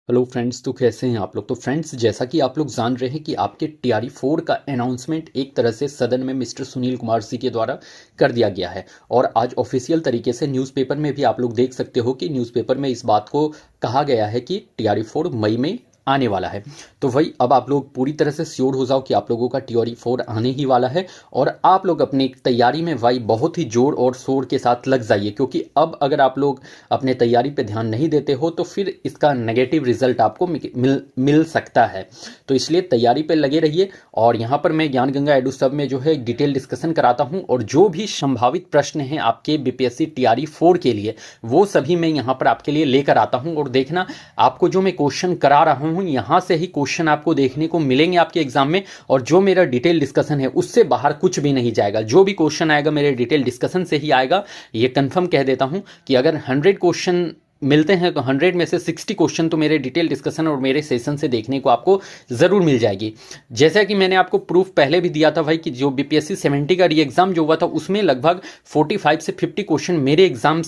Hello friends, तो कैसे हैं आप लोग। तो फ्रेंड्स, जैसा कि आप लोग जान रहे हैं कि आपके टीआरई 4 का अनाउंसमेंट एक तरह से सदन में मिस्टर सुनील कुमार जी के द्वारा कर दिया गया है। और आज ऑफिशियल तरीके से न्यूज़पेपर में भी आप लोग देख सकते हो कि न्यूज़पेपर में इस बात को कहा गया है कि टीआरई 4 मई में आने वाला है। तो वही अब आप लोग पूरी तरह से श्योर हो जाओ कि आप लोगों का टीआरई 4 आने ही वाला है। और आप लोग अपनी तैयारी में भाई बहुत ही जोर और शोर के साथ लग जाइए, क्योंकि अब अगर आप लोग अपने तैयारी पे ध्यान नहीं देते हो तो फिर इसका नेगेटिव रिजल्ट आपको मिल सकता है। तो इसलिए तैयारी पे लगे रहिए। और यहाँ पर मैं ज्ञान गंगा एडू सब में जो है डिटेल डिस्कशन कराता हूँ, और जो भी संभावित प्रश्न हैं आपके बीपीएससी टीआरई 4 के लिए वो सभी मैं यहाँ पर आपके लिए लेकर आता हूँ। और देखना, आपको जो मैं क्वेश्चन करा रहा हूँ यहाँ से ही क्वेश्चन आपको देखने को मिलेंगे आपके एग्जाम में। और जो मेरा डिटेल डिस्कशन है उससे बाहर कुछ भी नहीं जाएगा। जो भी क्वेश्चन आएगा मेरे डिटेल डिस्कशन से ही आएगा, ये कंफर्म कह देता हूं कि अगर 100 क्वेश्चन मिलते हैं तो 100 में से 60 क्वेश्चन तो मेरे डिटेल डिस्कशन और मेरे सेशन से देखने को आपको ज़रूर मिल जाएगी। जैसा कि मैंने आपको प्रूफ पहले भी दिया था भाई कि जो बीपीएससी 70 का री एग्ज़ाम जो हुआ था उसमें लगभग 45 से 50 क्वेश्चन मेरे एग्जाम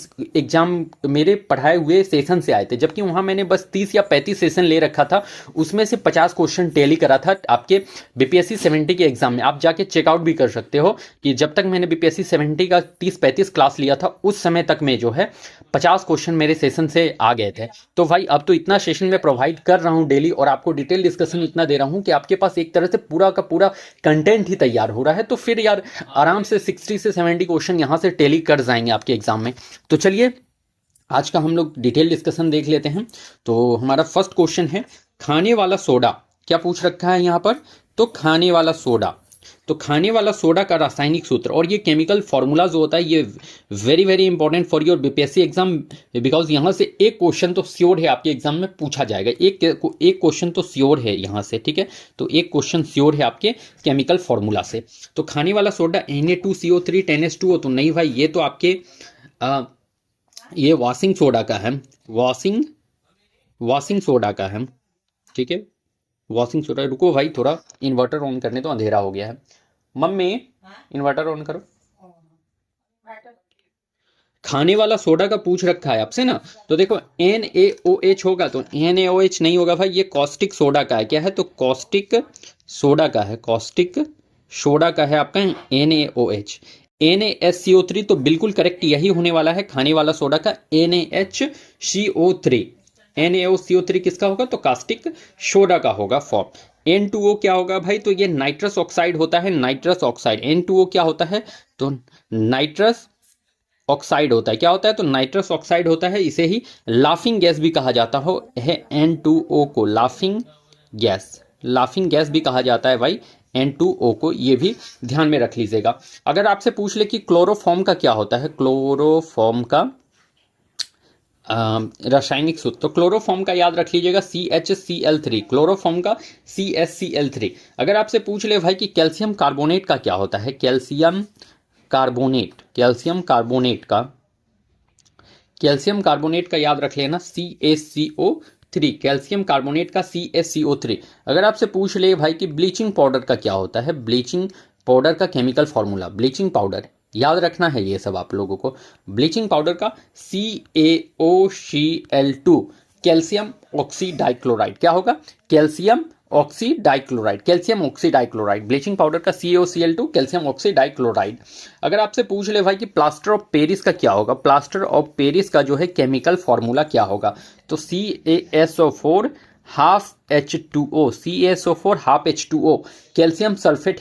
मेरे पढ़ाए हुए सेशन से आए थे, जबकि वहाँ मैंने बस 30 या 35 सेशन ले रखा था। उसमें से 50 क्वेश्चन टेली करा था आपके बीपीएससी 70 के एग्जाम में। आप जाके चेकआउट भी कर सकते हो कि जब तक मैंने बीपीएससी 70 का 30-35 क्लास लिया था उस समय तक में जो है 50 क्वेश्चन मेरे सेशन से आ गए थे। तो भाई अब तो इतना सेशन में प्रोवाइड कर रहा हूं डेली, और आपको डिटेल डिस्कशन इतना दे रहा हूं कि आपके पास एक तरह से पूरा का पूरा कंटेंट ही तैयार हो रहा है। तो फिर यार आराम से 60 से 70 क्वेश्चन यहां से टेली कर जाएंगे आपके एग्जाम में। तो चलिए आज का हम लोग डिटेल डिस्कशन देख लेते हैं। तो हमारा फर्स्ट क्वेश्चन है, खाने वाला सोडा। क्या पूछ रखा है यहाँ पर? तो खाने वाला सोडा। तो खाने वाला सोडा का रासायनिक सूत्र और ये केमिकल फॉर्मूला जो होता है ये very very important for your BPSC exam, because यहाँ से एक क्वेश्चन तो श्योर है आपके एग्जाम में पूछा जाएगा। एक क्वेश्चन तो श्योर है यहाँ से, ठीक है। तो एक क्वेश्चन श्योर है आपके केमिकल फॉर्मूला से। तो खाने वाला सोडा Na2CO3 10H2O। तो नहीं भाई, ये तो आपके ये वॉशिंग सोडा का है। वॉशिंग सोडा का है, ठीक है। Washing soda. रुको भाई, थोड़ा इन्वर्टर ऑन करने तो अंधेरा हो गया है। मम्मी इन्वर्टर ऑन करो। खाने वाला सोडा का पूछ रखा है आपसे ना, तो देखो NaOH होगा, तो NaOH नहीं होगा भाई, ये कॉस्टिक सोडा का है। क्या है? तो कॉस्टिक सोडा का है। कॉस्टिक सोडा का है आपका NaOH। NaSCO3 तो बिल्कुल करेक्ट यही होने वाला है खाने वाला सोडा का, NaHCO3। NaOCO3 किसका होगा? तो कास्टिक सोडा का होगा फॉर्म। N2O क्या होगा भाई? तो ये नाइट्रस ऑक्साइड होता है। नाइट्रस ऑक्साइड N2O क्या होता है? तो नाइट्रस ऑक्साइड होता है। क्या होता है? तो नाइट्रस ऑक्साइड होता है। इसे ही लाफिंग गैस भी कहा जाता है N2O को। लाफिंग गैस भी कहा जाता है भाई N2O को। ये भी ध्यान में रख लीजिएगा। अगर आपसे पूछ ले कि क्लोरोफॉर्म का क्या होता है, क्लोरोफॉर्म का रासायनिक सूत्र, तो क्लोरोफॉर्म का याद रख लीजिएगा CHCl3। क्लोरोफॉर्म का CHCl3। अगर आपसे पूछ ले भाई कि कैल्शियम कार्बोनेट का क्या होता है, कैल्शियम कार्बोनेट का याद रख लेना CaCO3। कैल्शियम कार्बोनेट का CaCO3। अगर आपसे पूछ ले भाई कि ब्लीचिंग पाउडर का क्या होता है, ब्लीचिंग पाउडर का केमिकल फॉर्मूला, ब्लीचिंग पाउडर याद रखना है ये सब आप लोगों को। ब्लीचिंग पाउडर का CaOCl2। कैल्शियम ऑक्सीडाइक्लोराइड क्या होगा? कैल्शियम ऑक्सीडाइक्लोराइड। ब्लीचिंग पाउडर का CaOCl2 कैल्शियम ऑक्सीडाइक्लोराइड। अगर आपसे पूछ ले भाई कि प्लास्टर ऑफ पेरिस का क्या होगा, प्लास्टर ऑफ पेरिस का जो है केमिकल फॉर्मूला क्या होगा, तो CaSO4 half H2O। CaSO4 half H2O। Calcium sulphate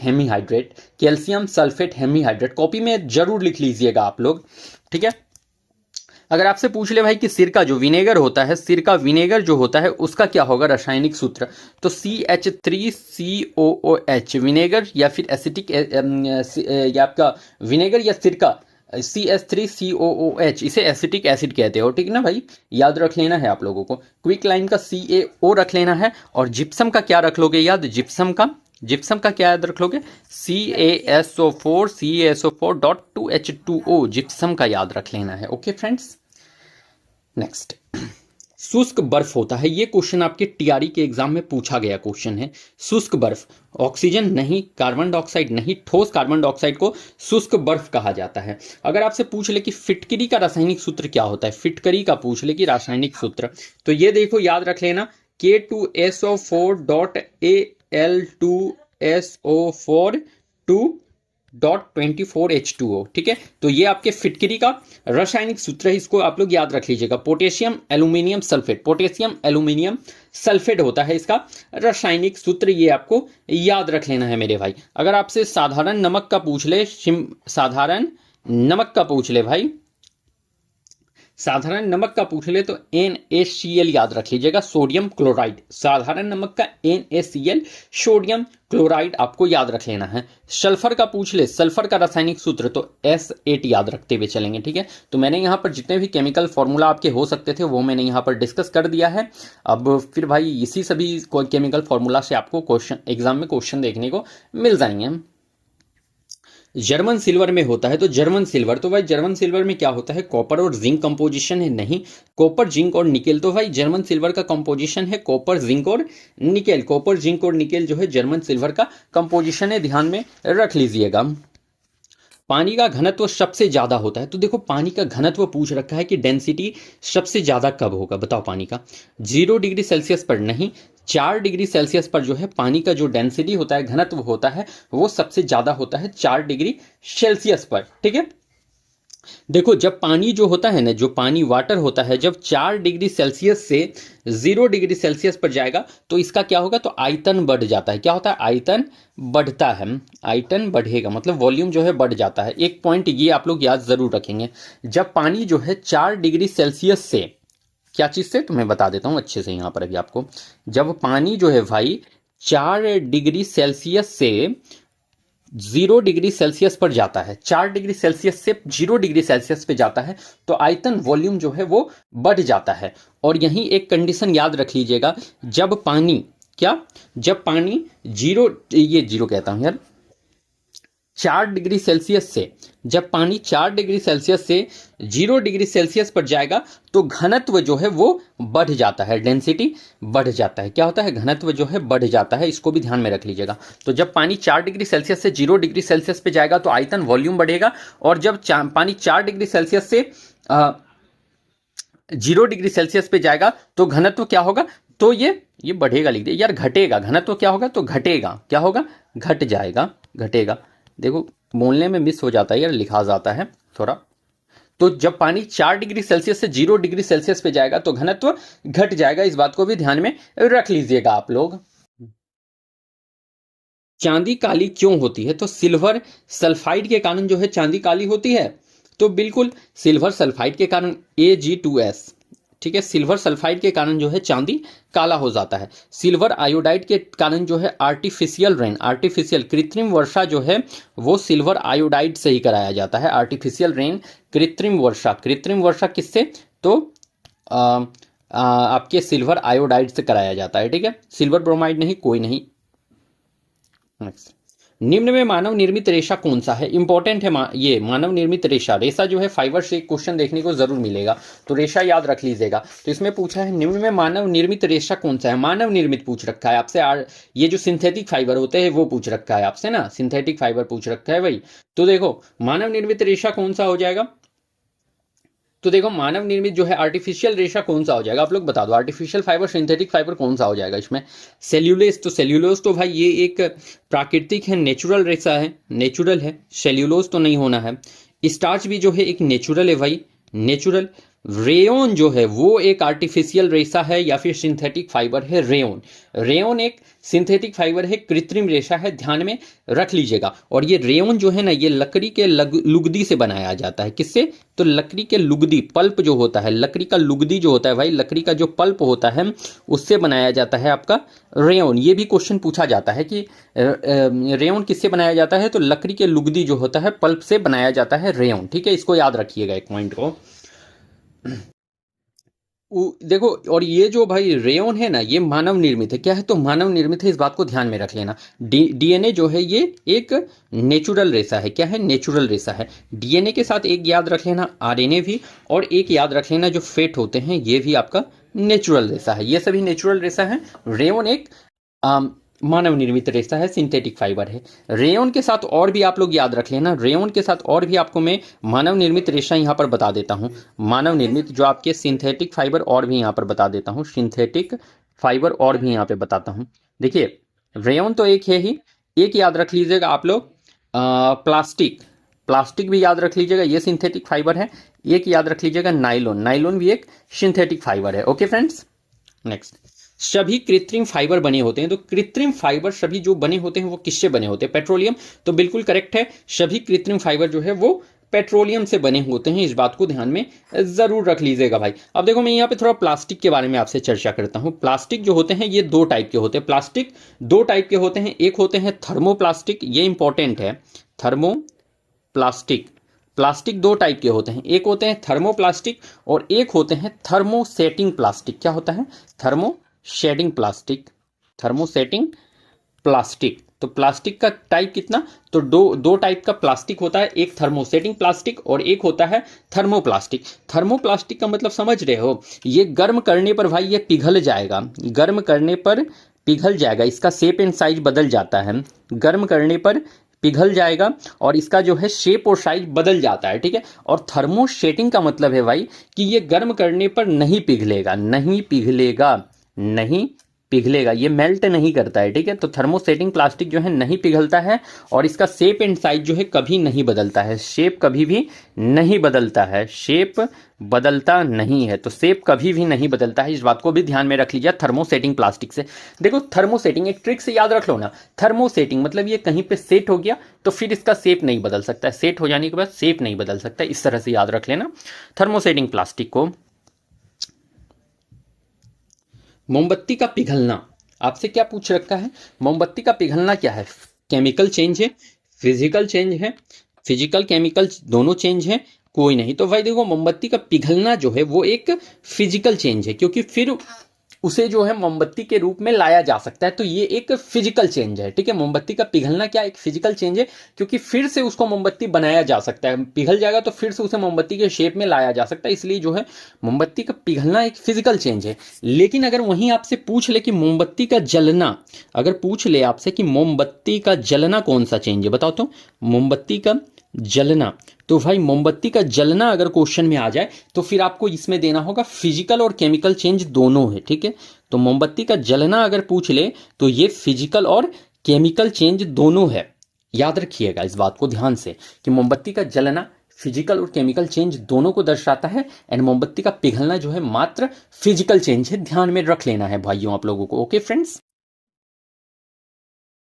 hemihydrate copy में जरूर लिख लीजिएगा आप लोग, ठीक है। अगर आपसे पूछ ले भाई कि सिरका जो विनेगर होता है, सिरका विनेगर जो होता है उसका क्या होगा रासायनिक सूत्र, तो CH3COOH। विनेगर या फिर एसिटिक या आपका विनेगर या सिरका CH3COOH, इसे एसिटिक एसिड कहते हो, ठीक है ना भाई, याद रख लेना है आप लोगों को। क्विक लाइम का CaO रख लेना है। और जिप्सम का क्या रख लोगे याद? जिप्सम का क्या याद रख लोगे? CaSO4.2H2O। जिप्सम का याद रख लेना है। ओके फ्रेंड्स, नेक्स्ट, शुष्क बर्फ होता है। ये क्वेश्चन आपके टीआरई के एग्जाम में पूछा गया क्वेश्चन है। शुष्क बर्फ, ऑक्सीजन नहीं, कार्बन डाइऑक्साइड नहीं, ठोस कार्बन डाइऑक्साइड को शुष्क बर्फ कहा जाता है। अगर आपसे पूछ ले कि फिटकरी का रासायनिक सूत्र क्या होता है, फिटकरी का पूछ ले कि रासायनिक सूत्र, तो ये देखो याद रख लेना K2SO4.Al2SO4 2.24H2O, ठीक है। तो ये आपके फिटकरी का रासायनिक सूत्र है, इसको आप लोग याद रख लीजिएगा। Potassium aluminium sulphate, potassium aluminium sulphate होता है इसका रासायनिक सूत्र, ये आपको याद रख लेना है मेरे भाई। अगर आपसे साधारण नमक का पूछ ले, साधारण नमक का पूछ ले भाई, साधारण नमक का पूछ ले तो NaCl याद रख लीजिएगा, सोडियम क्लोराइड। साधारण नमक का NaCl सोडियम क्लोराइड आपको याद रख लेना है। सल्फर का पूछ ले, सल्फर का रासायनिक सूत्र तो S8 याद रखते हुए चलेंगे, ठीक है। तो मैंने यहाँ पर जितने भी केमिकल फॉर्मूला आपके हो सकते थे वो मैंने यहाँ पर डिस्कस कर दिया है। अब फिर भाई इसी सभी केमिकल फॉर्मूला से आपको क्वेश्चन एग्जाम में क्वेश्चन देखने को मिल जाएंगे। जर्मन सिल्वर में होता है, तो जर्मन सिल्वर, तो भाई जर्मन सिल्वर में क्या होता है, कॉपर और जिंक कंपोजिशन है, नहीं, कॉपर जिंक और निकेल। तो भाई जर्मन सिल्वर का कंपोजिशन है कॉपर जिंक और निकेल, कॉपर जिंक और निकेल जो है जर्मन सिल्वर का कंपोजिशन है, ध्यान में रख लीजिएगा। पानी का घनत्व सबसे ज्यादा होता है, तो देखो पानी का घनत्व पूछ रखा है कि डेंसिटी सबसे ज्यादा कब होगा, बताओ पानी का। 0 डिग्री सेल्सियस पर नहीं, 4 डिग्री सेल्सियस पर जो है पानी का जो डेंसिटी होता है, घनत्व होता है, वो सबसे ज्यादा होता है 4 डिग्री सेल्सियस पर, ठीक है। देखो जब पानी जो होता है ना, जो पानी वाटर होता है, जब 4 डिग्री सेल्सियस से 0 डिग्री सेल्सियस पर जाएगा तो इसका क्या होगा, तो आयतन बढ़ जाता है। क्या होता है, आयतन बढ़ता है, आयतन बढ़ेगा, मतलब वॉल्यूम जो है बढ़ जाता है। एक पॉइंट ये आप लोग याद जरूर रखेंगे, जब पानी जो है 4 डिग्री सेल्सियस से, क्या चीज से, तो मैं बता देता हूं अच्छे से यहाँ पर अभी आपको। जब पानी जो है भाई 4 डिग्री सेल्सियस से 0 डिग्री सेल्सियस पर जाता है, 4 डिग्री सेल्सियस से 0 डिग्री सेल्सियस पे जाता है, तो आयतन वॉल्यूम जो है वो बढ़ जाता है। और यही एक कंडीशन याद रख लीजिएगा, जब पानी क्या, जब पानी 0 कहता हूं यार, 4 डिग्री सेल्सियस से, जब पानी 4 डिग्री सेल्सियस से 0 डिग्री सेल्सियस पर जाएगा तो घनत्व जो है वो बढ़ जाता है, डेंसिटी बढ़ जाता है। क्या होता है, घनत्व जो है बढ़ जाता है, इसको भी ध्यान में रख लीजिएगा। तो जब पानी 4 डिग्री सेल्सियस से 0 डिग्री सेल्सियस पे जाएगा तो आयतन वॉल्यूम बढ़ेगा, और जब पानी 4 डिग्री सेल्सियस से 0 डिग्री सेल्सियस पे जाएगा तो घनत्व क्या होगा, तो ये बढ़ेगा, लिख दिया यार, घटेगा। घनत्व क्या होगा, तो घटेगा, क्या होगा, घट जाएगा, घटेगा। देखो बोलने में मिस हो जाता है यार, लिखा जाता है थोड़ा। तो जब पानी 4 डिग्री सेल्सियस से 0 डिग्री सेल्सियस पे जाएगा तो घनत्व घट जाएगा, इस बात को भी ध्यान में रख लीजिएगा आप लोग। चांदी काली क्यों होती है, तो सिल्वर सल्फाइड के कारण जो है चांदी काली होती है। तो बिल्कुल सिल्वर सल्फाइड के कारण Ag2S, ठीक है, सिल्वर सल्फाइड के कारण जो है चांदी काला हो जाता है। सिल्वर आयोडाइड के कारण जो है आर्टिफिशियल रेन, आर्टिफिशियल कृत्रिम वर्षा जो है वो सिल्वर आयोडाइड से ही कराया जाता है। आर्टिफिशियल रेन, कृत्रिम वर्षा, कृत्रिम वर्षा किससे, तो आपके सिल्वर आयोडाइड से कराया जाता है, ठीक है, सिल्वर ब्रोमाइड नहीं, कोई नहीं। नेक्स्ट, निम्न में मानव निर्मित रेशा कौन सा है, इंपॉर्टेंट है ये मानव निर्मित रेशा। रेशा जो है फाइबर से एक क्वेश्चन देखने को जरूर मिलेगा, तो रेशा याद रख लीजिएगा। तो इसमें पूछा है निम्न में मानव निर्मित रेशा कौन सा है, मानव निर्मित पूछ रखा है आपसे। ये जो सिंथेटिक फाइबर होते हैं वो पूछ रखा है आपसे ना, सिंथेटिक फाइबर पूछ रखा है भाई। तो देखो मानव निर्मित रेशा कौन सा हो जाएगा, तो देखो मानव निर्मित जो है आर्टिफिशियल रेशा कौन सा हो जाएगा, आप लोग बता दो। आर्टिफिशियल फाइबर, सिंथेटिक फाइबर कौन सा हो जाएगा इसमें, सेल्यूलोज। तो सेल्यूलोज तो भाई ये एक प्राकृतिक है, नेचुरल रेशा है, नेचुरल है, सेल्यूलोज तो नहीं होना है। स्टार्च भी जो है एक नेचुरल है भाई, नेचुरल। रेयोन जो है वो एक आर्टिफिशियल रेशा है या फिर सिंथेटिक फाइबर है, रेयोन। रेयोन एक सिंथेटिक फाइबर है, कृत्रिम रेशा है, ध्यान में रख लीजिएगा। और ये रेयोन जो है ना, ये लकड़ी के लुगदी से बनाया जाता है, किससे, तो लकड़ी के लुगदी, पल्प जो होता है, लकड़ी का लुगदी जो होता है भाई, लकड़ी का जो पल्प होता है उससे बनाया जाता है आपका रेयोन। ये भी क्वेश्चन पूछा जाता है कि रेयोन किससे बनाया जाता है, तो लकड़ी के लुगदी जो होता है पल्प से बनाया जाता है रेयोन, ठीक है, इसको याद रखिएगा एक पॉइंट को। देखो, और ये जो भाई रेयोन है ना, ये मानव निर्मित है, क्या है, तो मानव निर्मित है, इस बात को ध्यान में रख लेना। डीएनए जो है ये एक नेचुरल रेशा है, क्या है, नेचुरल रेशा है। डीएनए के साथ एक याद रख लेना आरएनए भी, और एक याद रख लेना जो फेट होते हैं ये भी आपका नेचुरल रेशा है, ये सभी नेचुरल रेशा है। रेयोन एक मानव निर्मित रेशा है, सिंथेटिक फाइबर है। रेयोन के साथ और भी आप लोग याद रख लेना, रेयोन के साथ और भी आपको मैं मानव निर्मित रेशा यहाँ पर बता देता हूँ। मानव निर्मित जो आपके सिंथेटिक फाइबर और भी यहाँ पर बता देता हूँ, सिंथेटिक फाइबर और भी यहाँ पे बताता हूँ। देखिए, रेयन तो एक है ही, एक याद रख लीजिएगा आप लोग, प्लास्टिक, प्लास्टिक भी याद रख लीजिएगा, ये सिंथेटिक फाइबर है। एक याद रख लीजिएगा नाइलॉन, नाइलॉन भी एक सिंथेटिक फाइबर है। ओके फ्रेंड्स, नेक्स्ट, सभी कृत्रिम फाइबर बने होते हैं। तो कृत्रिम फाइबर सभी जो बने होते हैं वो किससे बने होते हैं? पेट्रोलियम। तो बिल्कुल करेक्ट है, सभी कृत्रिम फाइबर जो है वो पेट्रोलियम से बने होते हैं। इस बात को ध्यान में जरूर रख लीजिएगा भाई। अब देखो, मैं यहाँ पे थोड़ा प्लास्टिक के बारे में आपसे चर्चा करता हूँ। प्लास्टिक जो होते हैं ये दो टाइप के होते हैं। प्लास्टिक दो टाइप के होते हैं, एक होते हैं थर्मोप्लास्टिक, ये इंपॉर्टेंट है, थर्मोप्लास्टिक। प्लास्टिक दो टाइप के होते हैं, एक होते हैं थर्मोप्लास्टिक और एक होते हैं थर्मोसेटिंग प्लास्टिक। क्या होता है? Thermosetting plastic, thermosetting plastic. तो प्लास्टिक का टाइप कितना? तो दो टाइप का प्लास्टिक होता है, एक थर्मोसेटिंग प्लास्टिक और एक होता है थर्मोप्लास्टिक। थर्मोप्लास्टिक का मतलब समझ रहे हो, ये गर्म करने पर भाई ये पिघल जाएगा, गर्म करने पर पिघल जाएगा, इसका शेप एंड साइज बदल जाता है, गर्म करने पर पिघल जाएगा और इसका जो है शेप और साइज बदल जाता है, ठीक है। और थर्मोसेटिंग का मतलब है भाई कि ये गर्म करने पर नहीं पिघलेगा, नहीं पिघलेगा, नहीं पिघलेगा, ये मेल्ट नहीं करता है, ठीक है। तो थर्मोसेटिंग प्लास्टिक जो है नहीं पिघलता है और इसका शेप एंड साइज जो है कभी नहीं बदलता है, शेप कभी भी नहीं बदलता है, शेप बदलता नहीं है, तो शेप कभी भी नहीं बदलता है। इस बात को भी ध्यान में रख लीजिए थर्मोसेटिंग प्लास्टिक से। देखो, थर्मोसेटिंग एक ट्रिक से याद रख लो ना, थर्मोसेटिंग मतलब ये कहीं पे सेट हो गया तो फिर इसका शेप नहीं बदल सकता है, सेट हो जाने के बाद शेप नहीं बदल सकता, इस तरह से याद रख लेना थर्मोसेटिंग प्लास्टिक को। मोमबत्ती का पिघलना, आपसे क्या पूछ रखा है? मोमबत्ती का पिघलना क्या है? केमिकल चेंज है, फिजिकल चेंज है, फिजिकल केमिकल दोनों चेंज है? कोई नहीं। तो भाई देखो, मोमबत्ती का पिघलना जो है वो एक फिजिकल चेंज है, क्योंकि फिर उसे जो है मोमबत्ती के रूप में लाया जा सकता है, तो ये एक फिजिकल चेंज है, ठीक है। मोमबत्ती का पिघलना क्या एक फिजिकल चेंज है, क्योंकि फिर से उसको मोमबत्ती बनाया जा सकता है, पिघल जाएगा तो फिर से उसे मोमबत्ती के शेप में लाया जा सकता है, इसलिए जो है मोमबत्ती का पिघलना एक फिजिकल चेंज है। लेकिन अगर वहीं आपसे पूछ ले कि मोमबत्ती का जलना, अगर पूछ ले आपसे कि मोमबत्ती का जलना कौन सा चेंज है, बताओ तो। मोमबत्ती का जलना, तो भाई मोमबत्ती का जलना अगर क्वेश्चन में आ जाए तो फिर आपको इसमें देना होगा फिजिकल और केमिकल चेंज दोनों है, ठीक है। तो मोमबत्ती का जलना अगर पूछ ले तो ये फिजिकल और केमिकल चेंज दोनों है। याद रखिएगा इस बात को ध्यान से कि मोमबत्ती का जलना फिजिकल और केमिकल चेंज दोनों को दर्शाता है, एंड मोमबत्ती का पिघलना जो है मात्र फिजिकल चेंज है। ध्यान में रख लेना है भाइयों आप लोगों को। ओके फ्रेंड्स,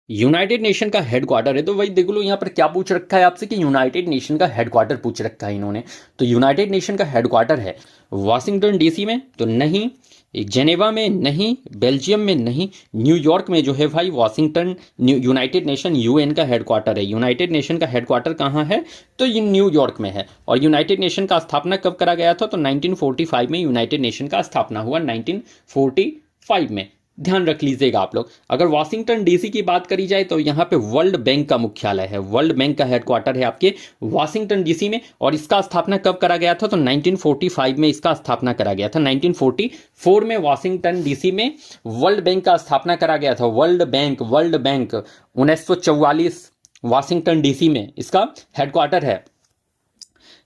यूनाइटेड नेशन का हेडक्वार्टर है, तो भाई देख लो यहाँ पर क्या पूछ रखा है आपसे कि यूनाइटेड नेशन का हेडक्वार्टर पूछ रखा है इन्होंने। तो यूनाइटेड नेशन का हेडक्वार्टर है वाशिंगटन डीसी में, तो नहीं, जेनेवा में नहीं, बेल्जियम में नहीं, न्यूयॉर्क में जो है भाई वाशिंगटन, यूनाइटेड नेशन यूएन का हेडक्वार्टर है। यूनाइटेड नेशन का हेडक्वार्टर कहाँ है? तो ये न्यूयॉर्क में है। और यूनाइटेड नेशन का स्थापना कब करा गया था? तो 1945 में यूनाइटेड नेशन का स्थापना हुआ, 1945 में। ध्यान रख लीजिएगा आप लोग। अगर वाशिंगटन डीसी की बात करी जाए तो यहाँ पे वर्ल्ड बैंक का मुख्यालय है, वर्ल्ड बैंक का हेडक्वार्टर है आपके वाशिंगटन डीसी में। और इसका स्थापना कब करा गया था? तो 1945 में इसका स्थापना करा गया था। 1944 में वाशिंगटन डीसी में वर्ल्ड बैंक का स्थापना करा गया था। वर्ल्ड बैंक 1944 वाशिंगटन डीसी में इसका हेडक्वार्टर है।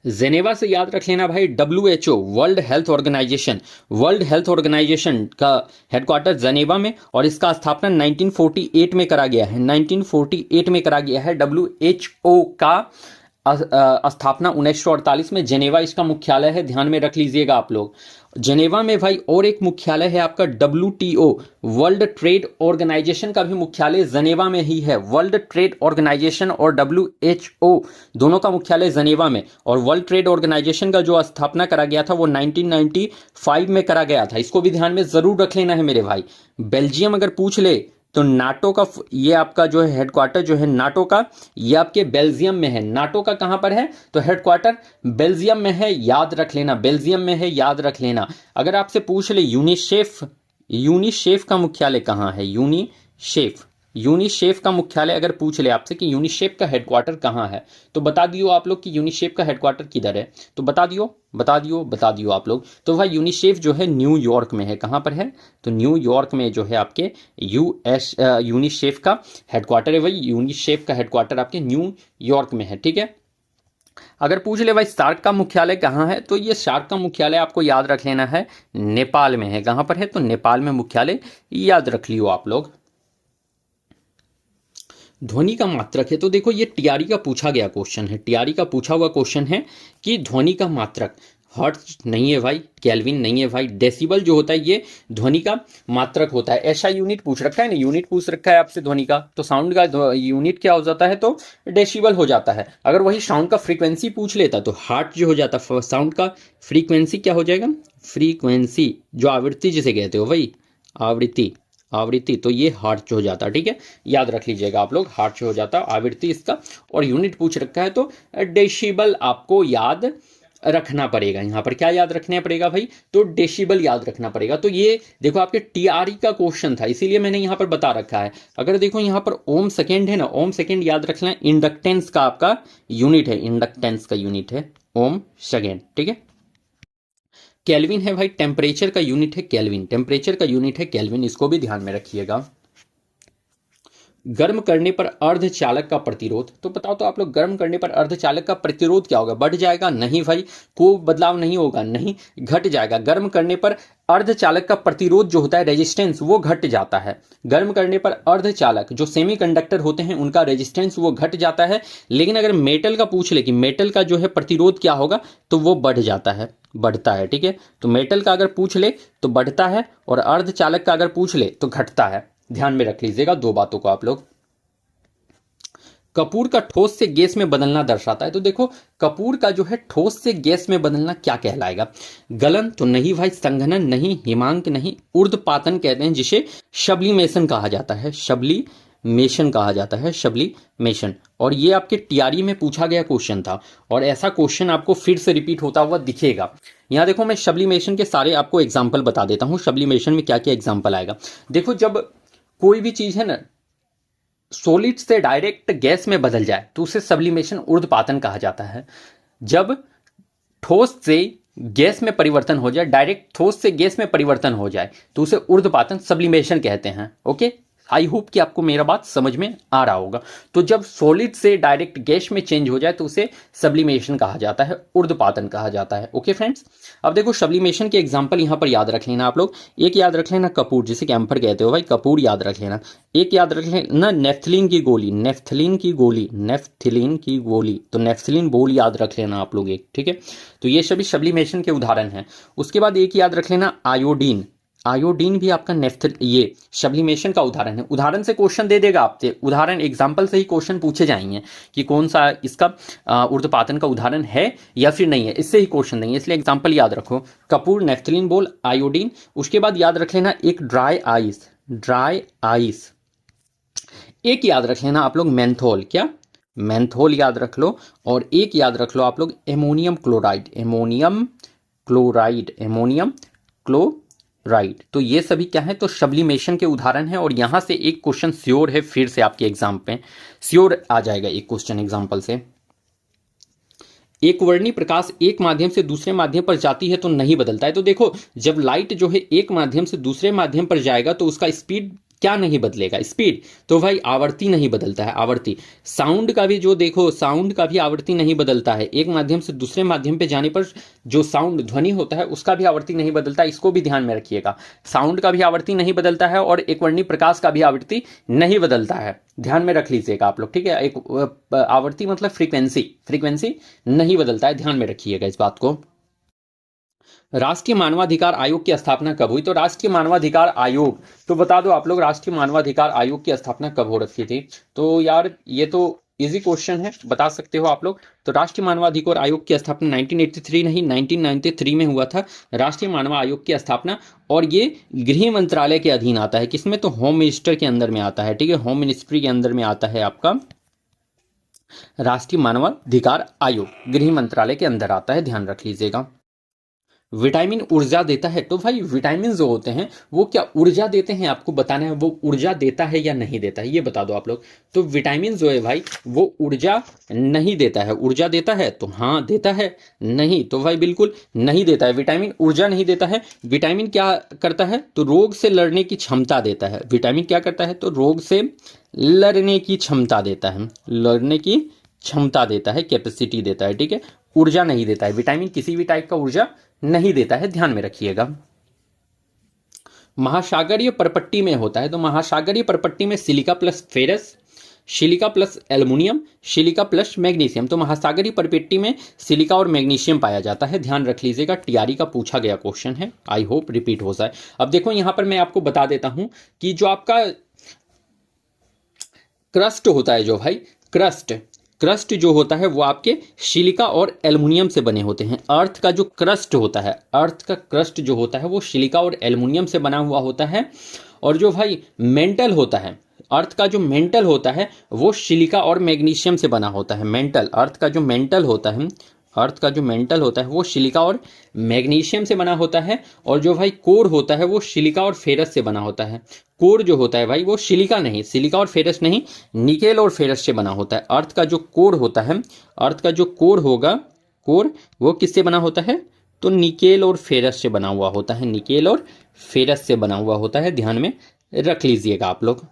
जेनेवा से याद रख लेना भाई, WHO world health organization, world health organization का हेडक्वार्टर जेनेवा में, और इसका स्थापना 1948 में करा गया है। 1948 में करा गया है। WHO का स्थापना 1948 में, जेनेवा इसका मुख्यालय है। ध्यान में रख लीजिएगा आप लोग। जेनेवा में भाई और एक मुख्यालय है आपका WTO, वर्ल्ड ट्रेड ऑर्गेनाइजेशन का भी मुख्यालय जेनेवा में ही है। वर्ल्ड ट्रेड ऑर्गेनाइजेशन और WHO दोनों का मुख्यालय जेनेवा में। और वर्ल्ड ट्रेड ऑर्गेनाइजेशन का जो स्थापना करा गया था वो 1995 में करा गया था। इसको भी ध्यान में जरूर रख लेना है मेरे भाई। बेल्जियम अगर पूछ ले तो नाटो का ये आपका जो है हेडक्वार्टर जो है नाटो का, ये आपके बेल्जियम में है। नाटो का कहां पर है? तो हेडक्वार्टर बेल्जियम में है, याद रख लेना, बेल्जियम में है, याद रख लेना। अगर आपसे पूछ ले यूनिसेफ, यूनिसेफ का मुख्यालय कहां है? यूनिसेफ, यूनिसेफ का मुख्यालय अगर पूछ ले आपसे कि यूनिसेफ का हेडक्वार्टर कहाँ है, तो बता दियो आप लोग कि यूनिसेफ का हेडक्वार्टर किधर है। तो बता दियो, बता दियो, बता दियो आप लोग। तो भाई यूनिसेफ जो है न्यूयॉर्क में है। कहाँ पर है? तो न्यूयॉर्क में जो है आपके यूनिसेफ का हेडक्वार्टर है। भाई यूनिसेफ का हेडक्वार्टर आपके न्यूयॉर्क में है, ठीक है। अगर पूछ ले भाई सार्क का मुख्यालय कहाँ है, तो ये सार्क का मुख्यालय आपको याद रख लेना है, नेपाल में है। कहाँ पर है, तो नेपाल में मुख्यालय, याद रख लियो आप लोग। ध्वनि का मात्रक है, तो देखो ये टीआरई का पूछा गया क्वेश्चन है, टीआरई का पूछा हुआ क्वेश्चन है कि ध्वनि का मात्रक, हर्ट्ज नहीं है भाई, केल्विन नहीं है भाई, डेसिबल जो होता है ये ध्वनि का मात्रक होता है। ऐसा यूनिट पूछ रखा है ना, यूनिट पूछ रखा है आपसे ध्वनि का, तो साउंड का यूनिट क्या हो जाता है, तो डेसिबल हो जाता है। अगर वही साउंड का फ्रीक्वेंसी पूछ लेता तो हर्ट्ज जो हो जाता, साउंड का फ्रीक्वेंसी क्या हो जाएगा, फ्रीक्वेंसी जो आवृत्ति जिसे कहते हो भाई, आवृत्ति, आवृत्ति, तो ये हर्ट्ज हो जाता, ठीक है, याद रख लीजिएगा आप लोग, हर्ट्ज हो जाता आवृत्ति इसका। और यूनिट पूछ रखा है तो डेसिबल आपको याद रखना पड़ेगा। यहाँ पर क्या याद रखना पड़ेगा भाई, तो डेसिबल याद रखना पड़ेगा। तो ये देखो आपके टीआरई का क्वेश्चन था, इसीलिए मैंने यहाँ पर बता रखा है। अगर देखो यहाँ पर ओम सेकेंड है ना, ओम सेकेंड याद रखना, इंडक्टेंस का आपका यूनिट है, इंडक्टेंस का यूनिट है ओम सेकेंड, ठीक है। केल्विन है भाई, टेम्परेचर का यूनिट है केल्विन, टेम्परेचर का यूनिट है केल्विन, इसको भी ध्यान में रखिएगा। गर्म करने पर अर्धचालक का प्रतिरोध, तो बताओ तो आप लोग, गर्म करने पर अर्धचालक का प्रतिरोध क्या होगा, बढ़ जाएगा, नहीं भाई, कोई बदलाव नहीं होगा, नहीं, घट जाएगा। गर्म करने पर अर्धचालक का प्रतिरोध जो होता है, रेजिस्टेंस, वो घट जाता है। गर्म करने पर अर्धचालक जो सेमीकंडक्टर होते हैं उनका रेजिस्टेंस वो घट जाता है। लेकिन अगर मेटल का पूछ ले कि मेटल का जो है प्रतिरोध क्या होगा, तो वो बढ़ जाता है, बढ़ता है, ठीक है। तो मेटल का अगर पूछ ले तो बढ़ता है, और अर्धचालक का अगर पूछ ले तो घटता है। ध्यान में रख लीजिएगा दो बातों को आप लोग। कपूर का ठोस से गैस में बदलना दर्शाता है, तो देखो कपूर का जो है ठोस से गैस में बदलना क्या कहलाएगा, गलन तो नहीं भाई, संघनन नहीं, हिमांक नहीं, ऊर्ध्वपातन कहते हैं जिसे शबलीमेशन कहा जाता है, शबलीमेशन कहा जाता है, शबलीमेशन। और ये आपके टीआरई में पूछा गया क्वेश्चन था, और ऐसा क्वेश्चन आपको फिर से रिपीट होता हुआ दिखेगा। यहाँ देखो मैं शबलीमेशन के सारे आपको एग्जाम्पल बता देता हूँ, शबलीमेशन में क्या क्या एग्जाम्पल आएगा। देखो जब कोई भी चीज है ना सॉलिड से डायरेक्ट गैस में बदल जाए तो उसे सब्लिमेशन, ऊर्ध्वपातन कहा जाता है। जब ठोस से गैस में परिवर्तन हो जाए, डायरेक्ट ठोस से गैस में परिवर्तन हो जाए, तो उसे ऊर्ध्वपातन, सब्लिमेशन कहते हैं। ओके, आई होप कि आपको मेरा बात समझ में आ रहा होगा। तो जब सॉलिड से डायरेक्ट गैस में चेंज हो जाए तो उसे सब्लिमेशन कहा जाता है, ऊर्ध्वपातन कहा जाता है। ओके फ्रेंड्स, अब देखो सब्लिमेशन के एग्जांपल यहां पर याद रख लेना आप लोग। एक याद रख लेना कपूर, जिसे कैम्फर कहते हो भाई, कपूर याद रख लेना। एक याद रख लेना नेफ्थलीन की गोली, नेफ्थलीन की गोली, नेफ्थलीन की गोली, तो नेफ्थलीन बोल याद रख लेना आप लोग एक, ठीक है। तो ये सभी सब्लिमेशन के उदाहरण हैं। उसके बाद एक याद रख लेना आयोडीन, आयोडीन भी आपका ये सब्लिमेशन का उदाहरण है। उदाहरण से क्वेश्चन दे देगा आपसे, उदाहरण एग्जाम्पल से ही क्वेश्चन पूछे जाएंगे कि कौन सा इसका ऊर्ध्वपातन का उदाहरण है या फिर नहीं है, इससे ही क्वेश्चन देंगे, इसलिए एग्जाम्पल याद रखो, कपूर, नेफ्थलीन बोल, आयोडीन। उसके बाद याद रख लेना एक ड्राई आइस, ड्राई आइस। एक याद रख लेना आप लोग मेंथोल, क्या, मेंथोल याद रख लो। और एक याद रख लो आप लोग ammonium chloride, ammonium chloride, ammonium chloride. तो ये सभी क्या है, तो सब्लिमेशन के उदाहरण है। और यहां से एक क्वेश्चन श्योर है, फिर से आपके एग्जाम पे श्योर आ जाएगा एक क्वेश्चन एग्जाम्पल से। एक वर्णी प्रकाश एक माध्यम से दूसरे माध्यम पर जाती है तो नहीं बदलता है, तो देखो जब लाइट जो है एक माध्यम से दूसरे माध्यम पर जाएगा तो उसका स्पीड क्या नहीं बदलेगा, स्पीड, तो भाई आवर्ती नहीं बदलता है, आवर्ती। साउंड का भी जो देखो, साउंड का भी आवर्ती नहीं बदलता है, एक माध्यम से दूसरे माध्यम पे जाने पर जो साउंड ध्वनि होता है उसका भी आवर्ती नहीं बदलता, इसको भी ध्यान में रखिएगा। साउंड का भी आवर्ती नहीं बदलता है और एक वर्णी प्रकाश का भी आवर्ती नहीं बदलता है, ध्यान में रख लीजिएगा आप लोग, ठीक है। एक आवर्ती मतलब फ्रीक्वेंसी, फ्रीक्वेंसी नहीं बदलता है, ध्यान में रखिएगा इस बात को। राष्ट्रीय मानवाधिकार आयोग की स्थापना कब हुई, तो राष्ट्रीय मानवाधिकार आयोग, तो बता दो आप लोग राष्ट्रीय मानवाधिकार आयोग की स्थापना कब हो रखी थी, तो यार ये तो इजी क्वेश्चन है, बता सकते हो आप लोग। तो राष्ट्रीय मानवाधिकार आयोग की स्थापना 1983 नहीं 1993 में हुआ था, राष्ट्रीय मानव आयोग की स्थापना। और ये गृह मंत्रालय के अधीन आता है, किसमें, तो होम मिनिस्टर के अंदर में आता है, ठीक है, होम मिनिस्ट्री के अंदर में आता है आपका राष्ट्रीय मानवाधिकार आयोग, गृह मंत्रालय के अंदर आता है, ध्यान रख लीजिएगा। विटामिन ऊर्जा देता है, तो भाई विटामिन जो होते हैं वो क्या ऊर्जा देते हैं, आपको बताना है वो ऊर्जा देता है या नहीं देता है, ये बता दो आप लोग। तो विटामिन जो है भाई वो ऊर्जा नहीं देता है, ऊर्जा देता है तो हाँ देता है, नहीं तो भाई बिल्कुल नहीं देता है। विटामिन ऊर्जा नहीं देता है। विटामिन क्या करता है, तो रोग से लड़ने की क्षमता देता है। विटामिन क्या करता है, तो रोग से लड़ने की क्षमता देता है, लड़ने की क्षमता देता है, कैपेसिटी देता है, ठीक है, ऊर्जा नहीं देता है। विटामिन किसी भी टाइप का ऊर्जा नहीं देता है, ध्यान में रखिएगा। महासागरीय परपट्टी में होता है, तो महासागरीय परपट्टी में silica plus ferrous, silica plus aluminium, silica plus magnesium. तो महासागरीय परपट्टी में सिलिका और मैग्नीशियम पाया जाता है, ध्यान रख लीजिएगा। टीआरई का पूछा गया क्वेश्चन है, आई होप रिपीट हो जाए। अब देखो यहां पर मैं आपको बता देता हूं कि जो आपका क्रस्ट होता है, जो भाई क्रस्ट जो होता है वो आपके सिलिका और एल्युमिनियम से बने होते हैं। अर्थ का जो क्रस्ट होता है, अर्थ का क्रस्ट जो होता है वो सिलिका और एल्युमिनियम से बना हुआ होता है। और जो भाई मेंटल होता है, अर्थ का जो मेंटल होता है वो सिलिका और मैग्नीशियम से बना होता है। मेंटल, अर्थ का जो मेंटल होता है, अर्थ का जो मेंटल होता है वो सिलिका और मैग्नीशियम से बना होता है। और जो भाई कोर होता है वो सिलिका और फेरस से बना होता है। कोर जो होता है भाई वो सिलिका नहीं, सिलिका और फेरस नहीं, निकेल और फेरस से बना होता है। अर्थ का जो कोर होता है, अर्थ का जो कोर होगा, कोर वो किससे बना होता है, तो निकेल और फेरस से बना हुआ होता है, निकेल और फेरस से बना हुआ होता है, ध्यान में रख लीजिएगा आप लोग।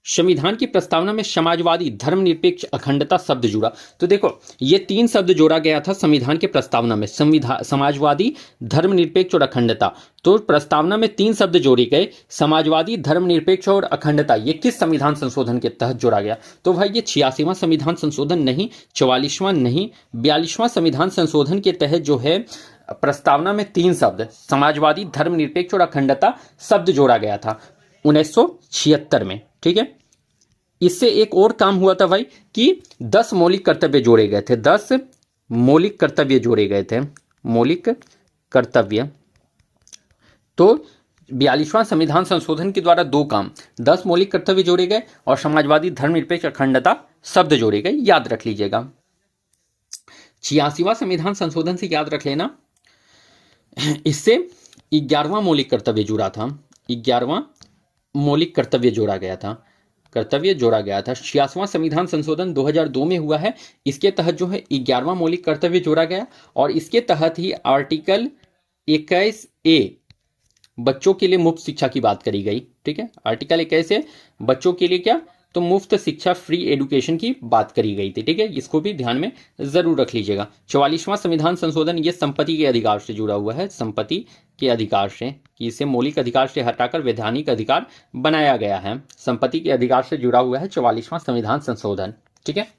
संविधान की प्रस्तावना में समाजवादी, धर्मनिरपेक्ष, अखंडता शब्द जुड़ा। तो देखो ये 3 शब्द जोड़ा गया था संविधान के प्रस्तावना में, समाजवादी, धर्मनिरपेक्ष और अखंडता। तो प्रस्तावना में 3 शब्द जोड़े गए, समाजवादी, धर्मनिरपेक्ष और अखंडता। ये किस संविधान संशोधन के तहत जोड़ा गया, तो भाई ये 86वां संविधान संशोधन नहीं, 44वां नहीं, 42वां संविधान संशोधन के तहत जो है प्रस्तावना में 3 शब्द समाजवादी, धर्मनिरपेक्ष और अखंडता शब्द जोड़ा गया था 1976 में, ठीक है। इससे एक और काम हुआ था भाई कि 10 मौलिक कर्तव्य जोड़े गए थे, 10 मौलिक कर्तव्य जोड़े गए थे, मौलिक कर्तव्य। तो 42वां संविधान संशोधन के द्वारा 2 काम, 10 मौलिक कर्तव्य जोड़े गए और समाजवादी, धर्मनिरपेक्ष, अखंडता शब्द जोड़े गए, याद रख लीजिएगा। 86वां संविधान संशोधन से याद रख लेना, इससे 11वां मौलिक कर्तव्य जुड़ा था, 11वां मौलिक कर्तव्य जोड़ा गया था, कर्तव्य जोड़ा गया था। 86वां संविधान संशोधन 2002 में हुआ है, इसके तहत जो है 11वां मौलिक कर्तव्य जोड़ा गया और इसके तहत ही आर्टिकल 21A बच्चों के लिए मुफ्त शिक्षा की बात करी गई, ठीक है। आर्टिकल 21A बच्चों के लिए क्या, तो मुफ्त शिक्षा, फ्री एजुकेशन की बात करी गई थी, ठीक है। इसको भी ध्यान में जरूर रख लीजिएगा। 44वां संविधान संशोधन ये संपत्ति के अधिकार से जुड़ा हुआ है, संपत्ति के अधिकार से, कि इसे मौलिक अधिकार से हटाकर वैधानिक अधिकार बनाया गया है। संपत्ति के अधिकार से जुड़ा हुआ है 44वां संविधान संशोधन, ठीक है।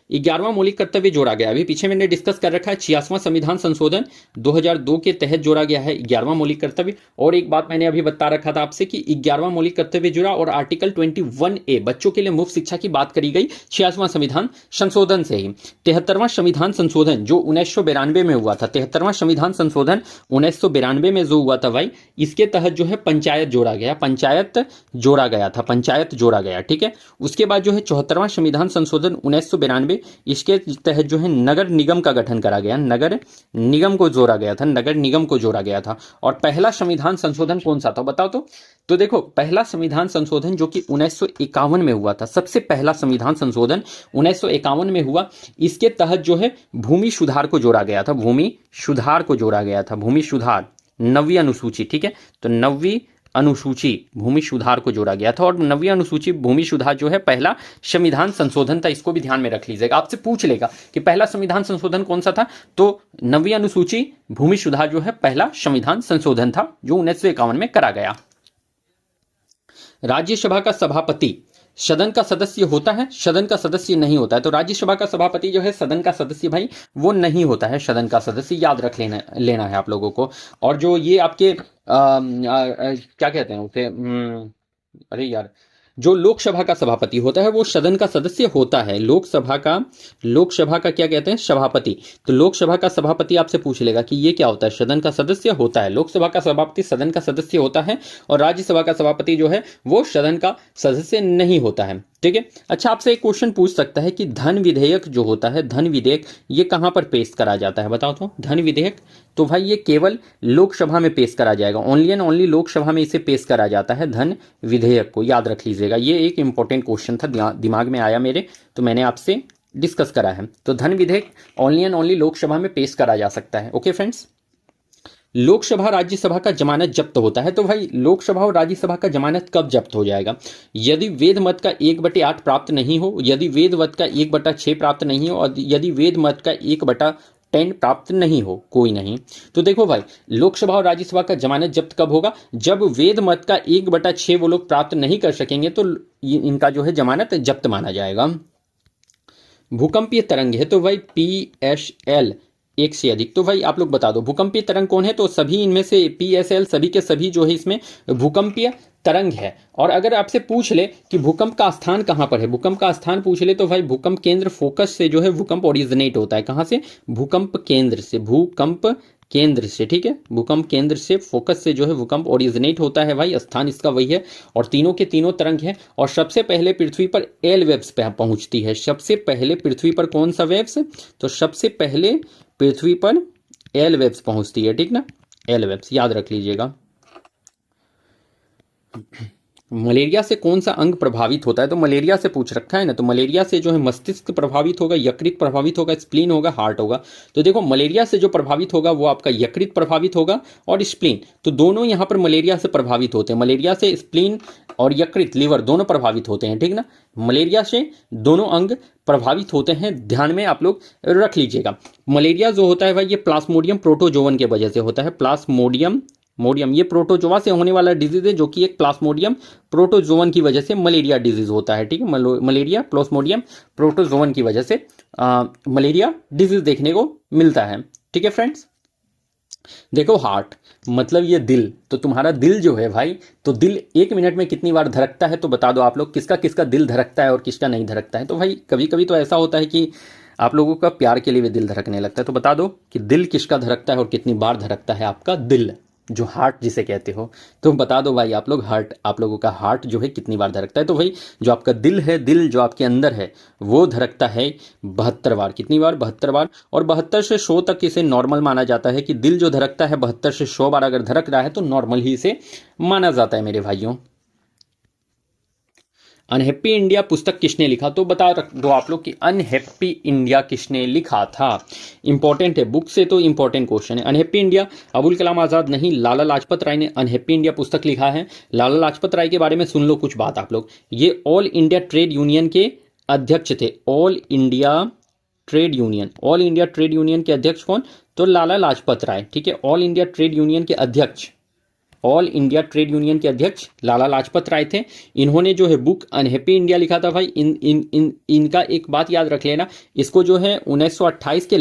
11वां मौलिक कर्तव्य जोड़ा गया, अभी पीछे मैंने डिस्कस कर रखा है। 86वां संविधान संशोधन 2002 के तहत जोड़ा गया है 11वां मौलिक कर्तव्य। और एक बात मैंने अभी बता रखा था आपसे कि 11वां मौलिक कर्तव्य जुड़ा और आर्टिकल 21A बच्चों के लिए मुफ्त शिक्षा की बात करी गई 86वां संविधान संशोधन से ही। 73वां संविधान संशोधन जो 1992 में हुआ था, 73वां संविधान संशोधन 1992 में जो हुआ था भाई, इसके तहत जो है पंचायत जोड़ा गया, पंचायत जोड़ा गया था, पंचायत जोड़ा गया, ठीक है। उसके बाद जो है 74वां संविधान संशोधन 1992, इसके तहत जो है नगर निगम का गठन करा गया, नगर निगम को जोड़ा गया था, नगर निगम को जोड़ा गया था। और पहला संविधान संशोधन कौन सा था बताओ तो देखो पहला संविधान संशोधन जो कि 1951 में हुआ था, सबसे पहला संविधान संशोधन 1951 में हुआ। इसके तहत जो है भूमि सुधार को जोड़ा गया था, भूमि सुधार को जोड़ा गया था, भूमि सुधार 9वीं अनुसूची, ठीक है। तो 9वीं अनुसूची भूमि सुधार को जोड़ा गया था और 9वीं अनुसूची भूमि सुधार जो है पहला संविधान संशोधन था, इसको भी ध्यान में रख लीजिएगा। आपसे पूछ लेगा कि पहला संविधान संशोधन कौन सा था, तो 9वीं अनुसूची भूमि सुधार जो है पहला संविधान संशोधन था जो 1951 में करा गया। राज्यसभा का सभापति सदन का सदस्य होता है, सदन का सदस्य नहीं होता है। तो राज्यसभा का सभापति जो है सदन का सदस्य भाई वो नहीं होता है, सदन का सदस्य, याद रख लेना है आप लोगों को। और जो ये आपके क्या कहते हैं उसे, अरे यार, जो लोकसभा का सभापति होता है वो सदन का सदस्य होता है। लोकसभा का क्या कहते हैं, सभापति। तो लोकसभा का सभापति आपसे पूछ लेगा कि ये क्या होता है, सदन का सदस्य होता है। लोकसभा का सभापति सदन का सदस्य होता है और राज्यसभा का सभापति जो है वो सदन का सदस्य नहीं होता है, ठीक है। अच्छा, आपसे एक क्वेश्चन पूछ सकता है कि धन विधेयक जो होता है, धन विधेयक ये कहां पर पेश करा जाता है बताओ तो। धन विधेयक तो भाई ये केवल लोकसभा में पेश करा जाएगा, ओनली एंड ओनली लोकसभा में इसे पेश करा जाता है धन विधेयक को, याद रख लीजिएगा। ये एक इंपॉर्टेंट क्वेश्चन था, दिमाग में आया मेरे, तो मैंने आपसे डिस्कस करा है। तो धन विधेयक ओनली एंड ओनली लोकसभा में पेश करा जा सकता है। ओके फ्रेंड्स, लोकसभा राज्यसभा का जमानत जब्त होता है, तो भाई लोकसभा और राज्यसभा का जमानत कब जब्त हो जाएगा? यदि वेद मत का 1/8 प्राप्त नहीं हो, यदि वेद मत का 1/6 प्राप्त नहीं हो, और यदि वेद मत का 1/10 प्राप्त नहीं हो, कोई नहीं। तो देखो भाई, लोकसभा और राज्यसभा का जमानत जब्त कब होगा? जब वेद मत का 1/6 वो लोग प्राप्त नहीं कर सकेंगे, तो इनका जो है जमानत जब्त माना जाएगा। भूकंपीय तरंग है, तो भाई PSL एक से अधिक। तो भाई आप लोग बता दो भूकंपीय तरंग कौन है? तो सभी इनमें से PSL सभी के सभी जो है इसमें भूकंपीय तरंग है। और अगर आपसे पूछ ले कि भूकंप का स्थान कहाँ पर है, भूकंप का स्थान पूछ ले, तो भाई भूकंप केंद्र फोकस से जो है भूकंप ओरिजिनेट होता है। कहाँ से? भूकंप केंद्र से, भूकंप केंद्र से, ठीक है, भूकंप केंद्र से, फोकस से जो है भूकंप ओरिजिनेट होता है भाई, स्थान इसका वही है। और तीनों के तीनों तरंग है। और सबसे पहले पृथ्वी पर एल वेव्स पे पहुंचती है। सबसे पहले पृथ्वी पर कौन सा वेव्स? तो सबसे पहले पृथ्वी पर एल वेव्स पहुंचती है, ठीक ना, एल वेव्स याद रख लीजिएगा। मलेरिया से कौन सा अंग प्रभावित होता है? तो मलेरिया से पूछ रखा है ना, तो मलेरिया से जो है मस्तिष्क प्रभावित होगा, यकृत प्रभावित होगा, स्प्लीन होगा, हार्ट होगा। तो देखो मलेरिया से जो प्रभावित होगा वो आपका यकृत प्रभावित होगा और स्प्लीन, तो दोनों यहाँ पर मलेरिया से प्रभावित होते हैं। मलेरिया से स्प्लीन और यकृत, लीवर दोनों प्रभावित होते हैं, ठीक ना। मलेरिया से दोनों अंग प्रभावित होते हैं, ध्यान में आप लोग रख लीजिएगा। मलेरिया जो होता है भाई ये प्लाज्मोडियम प्रोटोजोवन के वजह से होता है। प्लाज्मोडियम ये प्रोटोजोआ से होने वाला डिजीज है, जो कि एक प्लाज्मोडियम प्रोटोजोवन की वजह से मलेरिया डिजीज होता है, ठीक है। मलेरिया प्लाज्मोडियम प्रोटोजोवन की वजह से मलेरिया डिजीज देखने को मिलता है, ठीक है फ्रेंड्स। देखो हार्ट मतलब ये दिल, तो तुम्हारा दिल जो है भाई, तो दिल 1 मिनट में कितनी बार धड़कता है? तो बता दो आप लोग, किसका किसका दिल धड़कता है और किसका नहीं धड़कता है? तो भाई कभी कभी तो ऐसा होता है कि आप लोगों का प्यार के लिए भी दिल धड़कने लगता है। तो बता दो कि दिल किसका धड़कता है और कितनी बार धड़कता है आपका दिल, जो हार्ट जिसे कहते हो। तो बता दो भाई आप लोग, हार्ट, आप लोगों का हार्ट जो है कितनी बार धड़कता है? तो भाई जो आपका दिल है, दिल जो आपके अंदर है, वो धड़कता है 72 बार। कितनी बार? 72 बार। और 72 से 100 तक इसे नॉर्मल माना जाता है, कि दिल जो धड़कता है 72 से 100 बार अगर धड़क रहा है तो नॉर्मल ही इसे माना जाता है मेरे भाइयों। अनहैप्पी इंडिया पुस्तक किसने लिखा? तो बता दो आप लोग कि अनहैप्पी इंडिया किसने लिखा था। इंपॉर्टेंट है, बुक से तो इंपॉर्टेंट क्वेश्चन है। अनहैप्पी इंडिया अबुल कलाम आजाद नहीं, लाला लाजपत राय ने अनहैप्पी इंडिया पुस्तक लिखा है। लाला लाजपत राय के बारे में सुन लो कुछ बात आप लोग। ये ऑल इंडिया ट्रेड यूनियन के अध्यक्ष थे। ऑल इंडिया ट्रेड यूनियन के अध्यक्ष कौन? तो लाला लाजपत राय, ठीक है। ऑल इंडिया ट्रेड यूनियन के अध्यक्ष, ऑल इंडिया ट्रेड यूनियन के अध्यक्ष लाला लाजपत राय थे। इन्होंने जो है बुक अनहैप्पी इंडिया लिखा था भाई। इनका एक बात याद रख लेना, इसको जो है 1928 के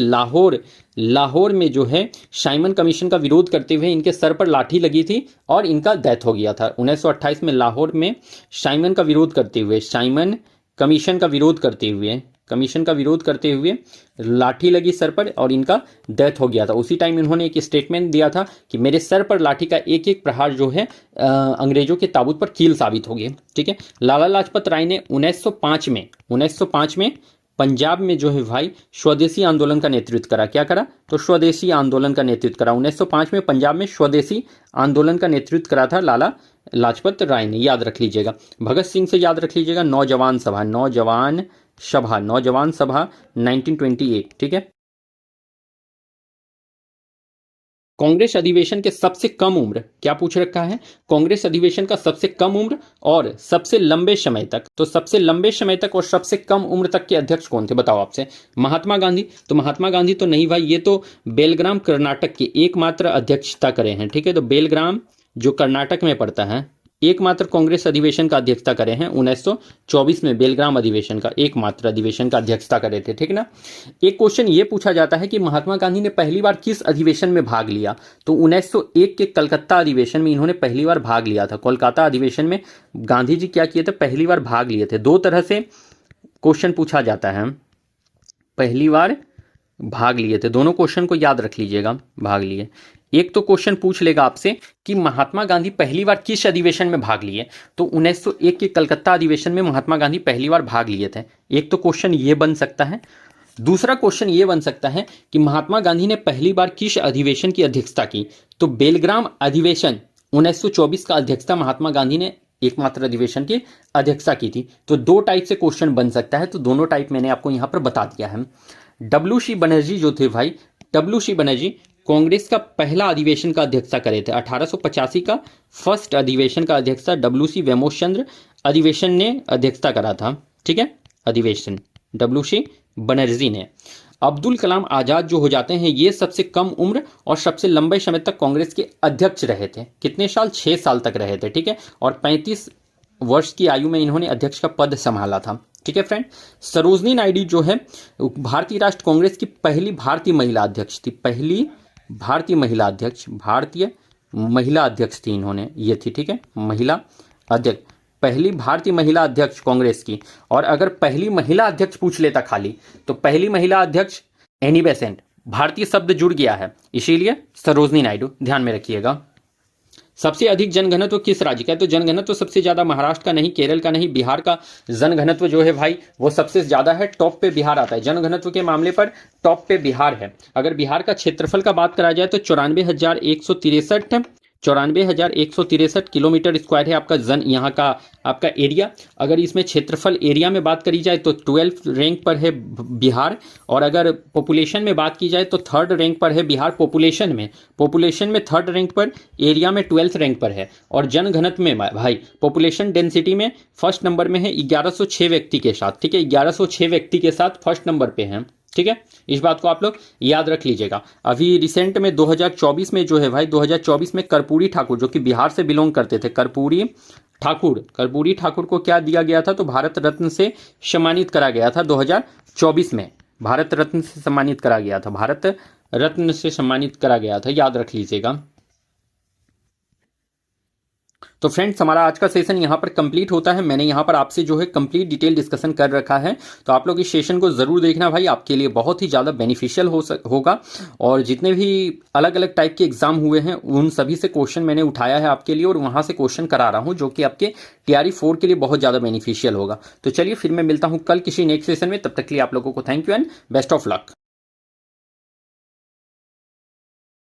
लाहौर में जो है साइमन कमीशन का विरोध करते हुए इनके सर पर लाठी लगी थी और इनका डेथ हो गया था। 1928 में लाहौर में साइमन का विरोध करते हुए, साइमन कमीशन का विरोध करते हुए लाठी लगी सर पर और इनका डेथ हो गया था। उसी टाइम इन्होंने एक स्टेटमेंट दिया था कि मेरे सर पर लाठी का एक एक प्रहार जो है अंग्रेजों के ताबूत पर कील साबित हो गए, ठीक है। लाला लाजपत राय ने 1905 में पंजाब में जो है भाई स्वदेशी आंदोलन का नेतृत्व करा। क्या करा? तो स्वदेशी आंदोलन का नेतृत्व करा। 1905 में पंजाब में स्वदेशी आंदोलन का नेतृत्व करा था लाला लाजपत राय ने, याद रख लीजिएगा। भगत सिंह से याद रख लीजिएगा, नौजवान सभा 1928, ठीक है। कांग्रेस अधिवेशन के सबसे कम उम्र, क्या पूछ रखा है? कांग्रेस अधिवेशन का सबसे कम उम्र और सबसे लंबे समय तक, तो सबसे लंबे समय तक और सबसे कम उम्र तक के अध्यक्ष कौन थे? बताओ आपसे। महात्मा गांधी? तो महात्मा गांधी तो नहीं भाई, ये तो बेलग्राम कर्नाटक के एकमात्र अध्यक्षता करे हैं, ठीक है। तो बेलग्राम जो कर्नाटक में पड़ता है, एकमात्र कांग्रेस अधिवेशन का अध्यक्षता करे हैं 1924 में। बेलग्राम अधिवेशन का एकमात्र अधिवेशन का अध्यक्षता करे थे, ठीक ना। एक क्वेश्चन ये पूछा जाता है कि महात्मा गांधी ने पहली बार किस अधिवेशन में भाग लिया? तो 1901 के कलकत्ता अधिवेशन में इन्होंने पहली बार भाग लिया था। कोलकाता अधिवेशन में गांधी जी क्या किए थे? पहली बार भाग लिए थे। दो तरह से क्वेश्चन पूछा जाता है, पहली बार भाग लिए थे, दोनों क्वेश्चन को याद रख लीजिएगा, भाग लिए। एक तो क्वेश्चन पूछ लेगा आपसे कि महात्मा गांधी पहली बार किस अधिवेशन में भाग लिए? तो 1901 के कलकत्ता अधिवेशन में महात्मा गांधी पहली बार भाग लिए थे। एक तो क्वेश्चन ये बन सकता है। दूसरा क्वेश्चन ये बन सकता है कि महात्मा गांधी ने पहली बार किस अधिवेशन की अध्यक्षता की? तो बेलग्राम अधिवेशन 1924 का अध्यक्षता महात्मा गांधी ने एकमात्र अधिवेशन की अध्यक्षता की थी। तो दो टाइप से क्वेश्चन बन सकता है, तो दोनों टाइप मैंने आपको यहां पर बता दिया है। डब्ल्यू सी बनर्जी जो थे भाई, डब्ल्यू सी बनर्जी कांग्रेस का पहला अधिवेशन का अध्यक्षता करे थे? 1885 का फर्स्ट अधिवेशन का अध्यक्षता WC वेमोचंद्र अधिवेशन ने अध्यक्षता करा था। ठीक है, अधिवेशन WC बनर्जी ने। अब्दुल कलाम आजाद जो हो जाते हैं ये सबसे कम उम्र और सबसे लंबे समय तक कांग्रेस के अध्यक्ष रहे थे। कितने साल? 6 साल तक रहे थे। ठीक है, और 35 वर्ष की आयु में इन्होंने अध्यक्ष का पद संभाला था। ठीक है फ्रेंड, सरोजनी नायडू जो है भारतीय राष्ट्र कांग्रेस की पहली भारतीय महिला अध्यक्ष थी। पहली भारतीय महिला अध्यक्ष थी इन्होंने, ये थी। ठीक है, महिला अध्यक्ष, पहली भारतीय महिला अध्यक्ष कांग्रेस की। और अगर पहली महिला अध्यक्ष पूछ लेता खाली, तो पहली महिला अध्यक्ष एनी बेसेंट, भारतीय शब्द जुड़ गया है, इसीलिए सरोजनी नायडू, ध्यान में रखिएगा। सबसे अधिक जनघनत्व किस राज्य का है? तो जनघनत्व सबसे ज्यादा महाराष्ट्र का नहीं, केरल का नहीं, बिहार का जनघनत्व जो है भाई वो सबसे ज्यादा है। टॉप पे बिहार आता है जनघनत्व के मामले पर, टॉप पे बिहार है। अगर बिहार का क्षेत्रफल का बात करा जाए तो 94,163 किलोमीटर स्क्वायर है आपका यहाँ का आपका एरिया। अगर इसमें क्षेत्रफल एरिया में बात करी जाए तो 12th रैंक पर है बिहार। और अगर पॉपुलेशन में बात की जाए तो 3rd रैंक पर है बिहार पॉपुलेशन में 3rd रैंक पर, एरिया में 12th रैंक पर है। और जनघनत्व में भाई पॉपुलेशन डेंसिटी में फर्स्ट नंबर में है 1106 व्यक्ति के साथ। ठीक है, 1106 व्यक्ति के साथ फर्स्ट नंबर पे है। ठीक है, इस बात को आप लोग याद रख लीजिएगा। अभी रिसेंट में 2024 में जो है भाई 2024 में कर्पूरी ठाकुर जो कि बिहार से बिलोंग करते थे, कर्पूरी ठाकुर को क्या दिया गया था? तो भारत रत्न से सम्मानित करा गया था। 2024 में भारत रत्न से सम्मानित करा गया था, भारत रत्न से सम्मानित करा गया था, याद रख लीजिएगा। तो फ्रेंड्स, हमारा आज का सेशन यहाँ पर कंप्लीट होता है। मैंने यहाँ पर आपसे जो है कंप्लीट डिटेल डिस्कशन कर रखा है, तो आप लोग इस सेशन को ज़रूर देखना भाई, आपके लिए बहुत ही ज़्यादा बेनिफिशियल होगा। और जितने भी अलग अलग टाइप के एग्जाम हुए हैं उन सभी से क्वेश्चन मैंने उठाया है आपके लिए, और वहाँ से क्वेश्चन करा रहा हूँ जो कि आपके TRE 4 के लिए बहुत ज़्यादा बेनिफिशियल होगा। तो चलिए फिर मैं मिलता हूँ कल किसी नेक्स्ट सेशन में, तब तक के लिए आप लोगों को thank you and best of luck.